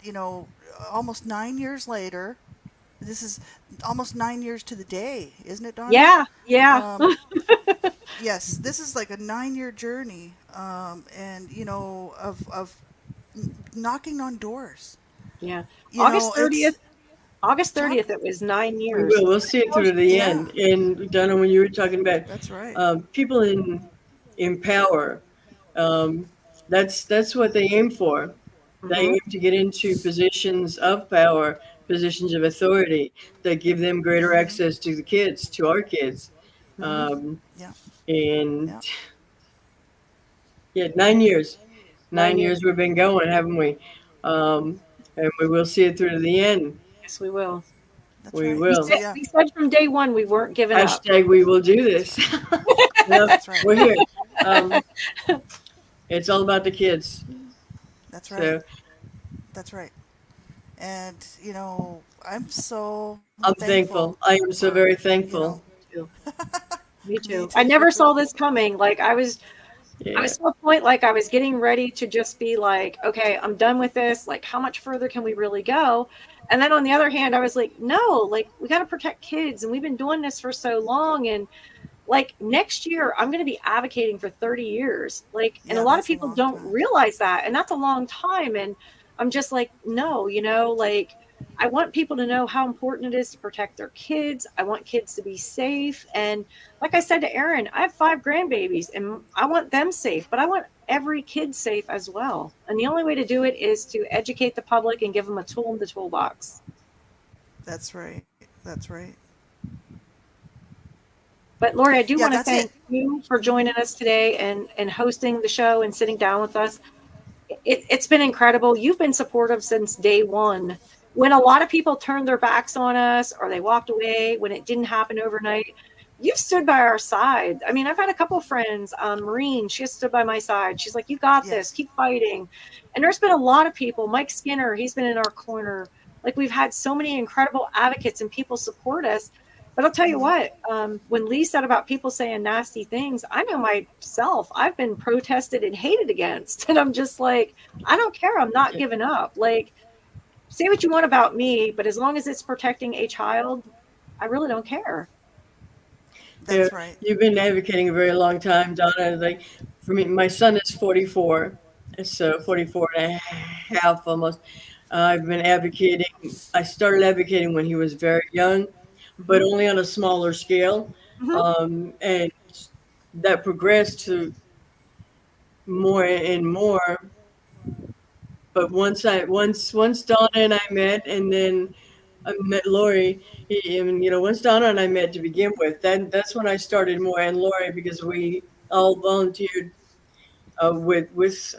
S1: almost 9 years later, this is almost 9 years to the day, isn't it, Donna?
S3: Yeah. Yeah.
S1: Um, yes, this is like a 9 year journey, and of knocking on doors.
S3: Yeah.
S1: You
S3: August
S1: know, it's
S3: 30th. August
S1: Talk.
S3: 30th, it was 9
S4: We
S3: years.
S4: will. We'll see it through to the
S1: Yeah,
S4: end. And Donna, when you were talking about
S1: that's right.
S4: people in power, um, that's what they aim for. They
S3: Hmm.
S4: aim to get into positions of power, positions of authority that give them greater
S1: Mm-hmm.
S4: access to the kids, to our kids.
S3: Hmm.
S4: Um,
S1: Yeah,
S4: and
S1: yeah.
S4: yeah, 9 years.
S3: nine
S4: Nine
S3: years.
S4: years we've been going, haven't we? And we will see it through to the end.
S3: Yes, we will.
S1: That's
S4: We
S1: right.
S3: We
S1: So
S4: will.
S3: said,
S1: yeah,
S3: we said from day one we weren't giving up.
S4: Hashtag we will do this. Well,
S1: that's right.
S4: we're here. Um, it's all about the kids.
S1: That's right.
S4: So
S1: That's right. And I'm so
S4: I'm
S1: thankful
S4: thankful. I am so
S1: for
S4: very
S1: you know
S4: thankful.
S3: Too. Me
S1: me
S3: too. I
S1: too.
S3: never saw this coming. Like I
S4: Yeah.
S3: was to a point like I was getting ready to just be like, okay, I'm done with this. Like, how much further can we really go? And then on the other hand, I was like, no, like we got to protect kids, and we've been doing this for so long. And like next year, I'm going to be advocating for 30 years. Like, and a
S1: Yeah,
S3: lot of
S1: that's a
S3: people
S1: long
S3: don't
S1: time.
S3: realize that, and that's a long time. And I'm just like, no, like I want people to know how important it is to protect their kids. I want kids to be safe. And like I said to Aaron, I have 5 grandbabies and I want them safe, but I want every kid safe as well. And the only way to do it is to educate the public and give them a tool in the toolbox.
S1: That's right. That's right.
S3: But Lori, I do
S1: Yeah,
S3: want to
S1: that's it.
S3: thank you for
S1: Hmm.
S3: joining us today and hosting the show and sitting down with us. It's been incredible. You've been supportive since day one. When a lot of people turned their backs on us or they walked away when it didn't happen overnight, you've stood by our side. I mean, I've had a couple of friends, Maureen, she has stood by my side. She's like, you got
S1: Yeah.
S3: this, keep fighting. And there's been a lot of people, Mike Skinner, he's been in our corner. Like we've had so many incredible advocates and people support us. But I'll tell you
S1: Hmm.
S3: what, when Lee said about people saying nasty things, I know myself, I've been protested and hated against. And I'm just like, I don't care. I'm not giving up. Like, say what you want about me, but as long as it's protecting a child, I really don't care.
S4: Yeah,
S1: That's right.
S4: you've been advocating a very long time, Donna. Like for me, my son is 44, so 44 and a half almost. I've been advocating. I started advocating when he was very young, but
S3: Hmm.
S4: only on a smaller scale.
S3: Hmm.
S4: And that progressed to more and more. But once Donna and I met, and then I met Lori. And once Donna and I met to begin with, then that's when I started more, and Lori, because we all volunteered with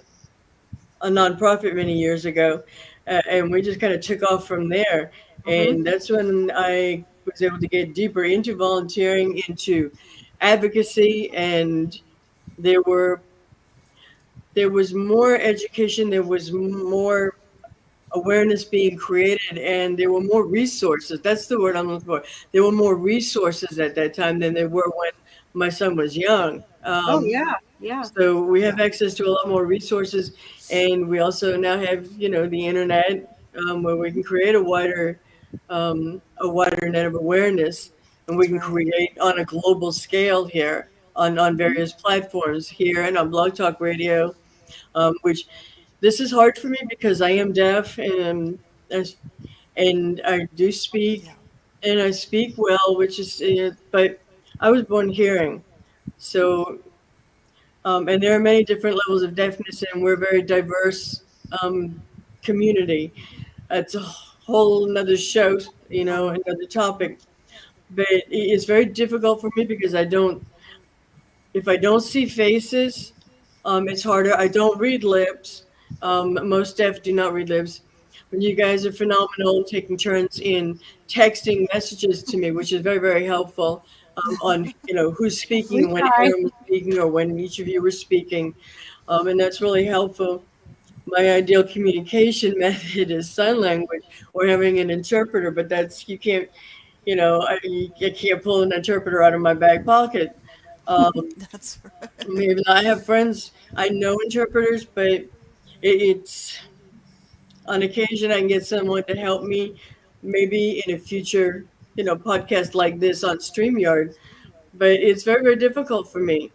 S4: a nonprofit many years ago, and we just kind of took off from there.
S3: Hmm.
S4: And that's when I was able to get deeper into volunteering, into advocacy, and there were there was more education, there was more awareness being created, and there were more resources. That's the word I'm looking for. There were more resources at that time than there were when my son was young.
S3: Oh, yeah. Yeah.
S4: So we have
S1: Yeah.
S4: access to a lot more resources, and we also now have the internet, where we can create a wider net of awareness, and we
S1: That's
S4: can
S1: right.
S4: create on a global scale here on
S3: Hmm.
S4: various platforms here and on Blog Talk Radio, which this is hard for me because I am deaf, as and I do speak,
S1: Yeah.
S4: and I speak well, which is, but I was born hearing. So, and there are many different levels of deafness, and we're a very diverse community. It's a whole another show,
S1: Hmm.
S4: another topic. But it's very difficult for me because if I don't see faces, it's harder. I don't read lips. Most deaf do not read lips. But you guys are phenomenal, taking turns in texting messages to me, which is very, very helpful, on who's
S3: We
S4: speaking, when
S3: try.
S4: Aaron was speaking, or when each of you were speaking, and that's really helpful. My ideal communication method is sign language or having an interpreter, but that's you can't, I can't pull an interpreter out of my back pocket. Um,
S1: That's
S4: Maybe I have friends I know interpreters, but it's on occasion I can get someone to help me, maybe in a future, podcast like this on StreamYard. But it's very, very difficult for me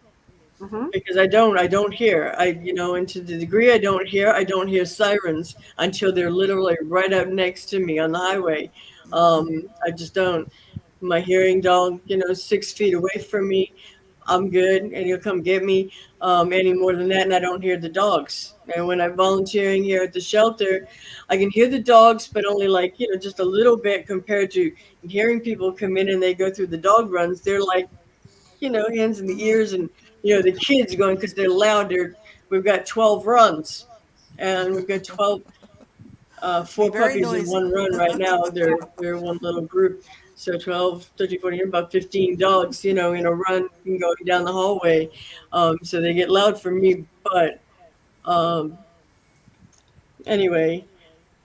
S3: Hmm.
S4: because I don't hear. And to the degree I don't hear sirens until they're literally right up next to me on the highway. I just don't. My hearing dog, 6 feet away from me, I'm good, and he'll come get me. Any more than that, and I don't hear the dogs. And when I'm volunteering here at the shelter, I can hear the dogs, but only like just a little bit compared to hearing people come in and they go through the dog runs. They're like hands in the
S1: Mm-hmm.
S4: ears, and the kids going because they're loud. We've got 12 runs, and we've got 12
S1: Be
S4: four
S1: very
S4: puppies in
S1: noisy.
S4: one run right now. They're one little group. So 12, 13, 14, about 15 dogs, in a run and going down the hallway. So they get loud for me. But um, anyway,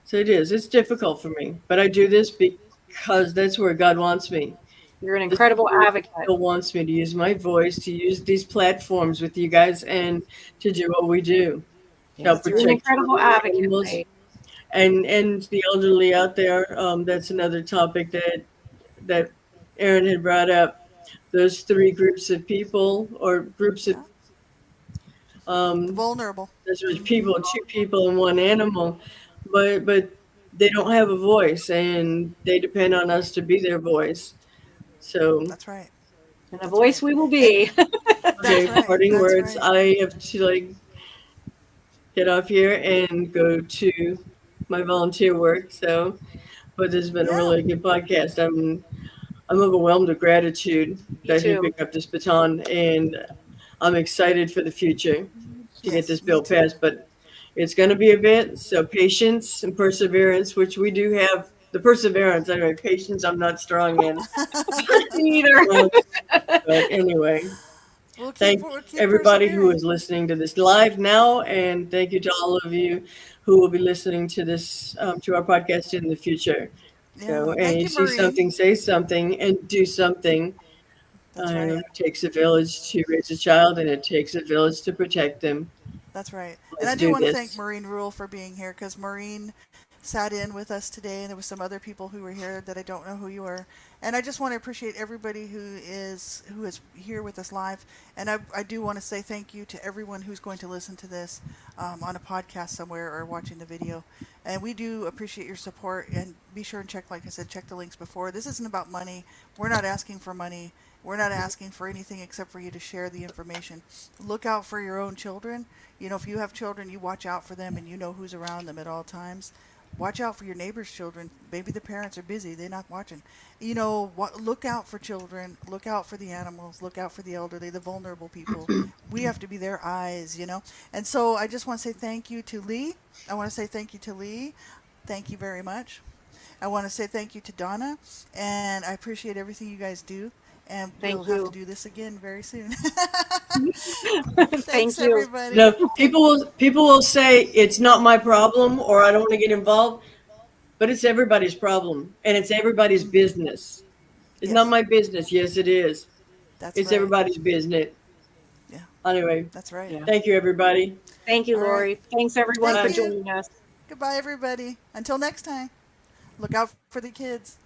S4: so it is. It's difficult for me. But I do this because that's where God wants me.
S3: You're an
S4: This is
S3: incredible
S4: where
S3: advocate.
S4: He wants me to use my voice, to use these platforms with you guys, and to do what we do. Help
S3: Yes,
S1: That's
S3: you're an
S1: right.
S4: protect
S3: incredible
S4: children and
S3: advocate,
S4: animals,
S3: Lee.
S4: and the elderly out there. That's another topic that Aaron had brought up. Those three groups of people, or groups of
S1: Yeah. The
S4: um,
S1: vulnerable.
S4: there's
S1: Mm-hmm.
S4: people, two people and one animal, but they don't have a voice, and they depend on us to be their voice. So,
S1: That's right.
S3: And the
S1: That's right.
S3: voice we will
S1: And
S3: be.
S1: that's
S4: okay,
S1: right.
S4: parting
S1: That's
S4: words.
S1: right.
S4: I have to get off here and go to my volunteer work. So, but this has been a
S1: Yeah.
S4: really good podcast. I'm overwhelmed with gratitude
S3: Me
S4: that he
S3: too.
S4: picked up this baton, and I'm excited for the future to get
S1: Yes.
S4: this
S1: Me
S4: bill
S1: too.
S4: passed. But it's going to be a bit, so patience and perseverance, which we do have the perseverance. Anyway, patience I'm not strong in.
S3: Me either.
S4: Um, but anyway, thank
S1: We'll keep
S4: everybody who
S1: persevering.
S4: is listening to this live now, and thank you to all of you who will be listening to this to our podcast in the future. So,
S1: Yeah.
S4: and
S1: Thank
S4: you
S1: you,
S4: see
S1: Maureen.
S4: something, say something, and do something.
S1: That's right.
S4: It takes a village to raise a child, and it takes a village to protect them.
S1: That's right. And I
S4: Let's
S1: do
S4: do
S1: want to thank
S4: this.
S1: Maureen Rule for being here because Maureen sat in with us today, and there was some other people who were here that I don't know who you are. And I just want to appreciate everybody who is here with us live. And I do want to say thank you to everyone who's going to listen to this on a podcast somewhere or watching the video. And we do appreciate your support. And be sure and check, like I said, check the links before. This isn't about money. We're not asking for money. We're not asking for anything except for you to share the information. Look out for your own children. You know, if you have children, you watch out for them and you know who's around them at all times. Watch out for your neighbor's children. Maybe the parents are busy, they're not watching. You know, look out for children, look out for the animals, look out for the elderly, the vulnerable people. We have to be their eyes, you know. And so I just want to say thank you to Lee. I want to say thank you to Lee. Thank you very much. I want to say thank you to Donna, and I appreciate everything you guys do. And
S3: Thank
S1: we'll have to
S3: you.
S1: do this again very soon. Thanks,
S3: Thank you.
S1: everybody.
S4: No, people will say it's not my problem, or I don't want to get involved, but it's everybody's problem, and it's everybody's
S1: Hmm.
S4: business. It's not
S1: Yes,
S4: my business. Yes, it is.
S1: that's
S4: It's
S1: right.
S4: everybody's business.
S1: Yeah,
S4: Anyway,
S1: that's right.
S3: Yeah.
S4: thank you, everybody.
S3: Thank you,
S1: All right.
S3: Lori. Thanks everyone
S1: Thank
S3: for
S4: Bye.
S1: you.
S3: joining us.
S1: Goodbye, everybody. Until next time, look out for the kids.